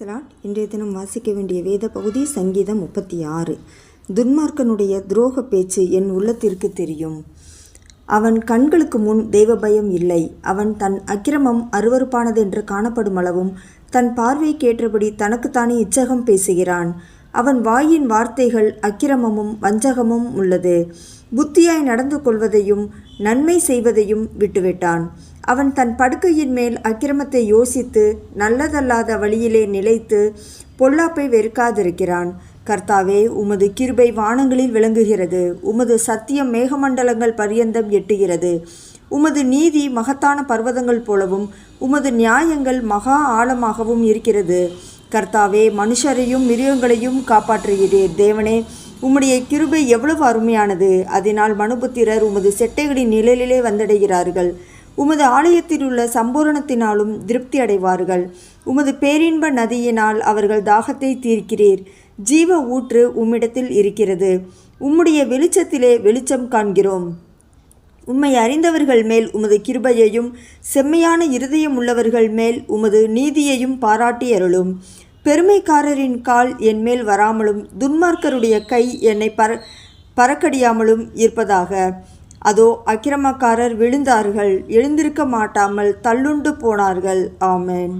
இன்றைய தினம் வாசிக்க வேண்டிய வேத பகுதி சங்கீதம் 36. துன்மார்க்கனுடைய துரோக பேச்சு என் உள்ளத்திற்கு தெரியும். அவன் கண்களுக்கு முன் தெய்வ பயம் இல்லை. அவன் தன் அக்கிரமம் அருவருப்பானதென்று காணப்படும் அளவும் தன் பார்வைக்கேற்றபடி தனக்குத்தானே இச்சகம் பேசுகிறான். அவன் வாயின் வார்த்தைகள் அக்கிரமமும் வஞ்சகமும் உள்ளது. புத்தியாய் நடந்து கொள்வதையும் நன்மை செய்வதையும் விட்டுவிட்டான். அவன் தன் படுக்கையின் மேல் அக்கிரமத்தை யோசித்து நல்லதல்லாத வழியிலே நிலைத்து பொல்லாப்பை வெறுக்காதிருக்கிறான். கர்த்தாவே, உமது கிருபை வானங்களில் விளங்குகிறது. உமது சத்தியம் மேகமண்டலங்கள் பரியந்தம் எட்டுகிறது. உமது நீதி மகத்தான பர்வதங்கள் போலவும் உமது நியாயங்கள் மகா ஆழமாகவும் இருக்கிறது. கர்த்தாவே, மனுஷரையும் மிருகங்களையும் காப்பாற்றுகிறீர். தேவனே, உம்முடைய கிருபை எவ்வளவு அருமையானது! அதனால் மனுபுத்திரர் உமது செட்டைகளின் நிழலிலே வந்தடைகிறார்கள். உமது ஆலயத்தில் உள்ள சம்பூரணத்தினாலும் திருப்தி அடைவார்கள். உமது பேரின்ப நதியினால் அவர்கள் தாகத்தை தீர்க்கிறீர். ஜீவ ஊற்று உம்மிடத்தில் இருக்கிறது. உம்முடைய வெளிச்சத்திலே வெளிச்சம் காண்கிறோம். உம்மை அறிந்தவர்கள் மேல் உமது கிருபையையும் செம்மையான இருதயம் உள்ளவர்கள் மேல் உமது நீதியையும் பாராட்டி அருளும். பெருமைக்காரரின் கால் என் மேல் வராமலும் துன்மார்க்கருடைய கை என்னை பறக்கடியாமலும் இருப்பதாக. அதோ, அக்கிரமக்காரர் விழுந்தார்கள், எழுந்திருக்க மாட்டாமல் தள்ளுண்டு போனார்கள். ஆமென்.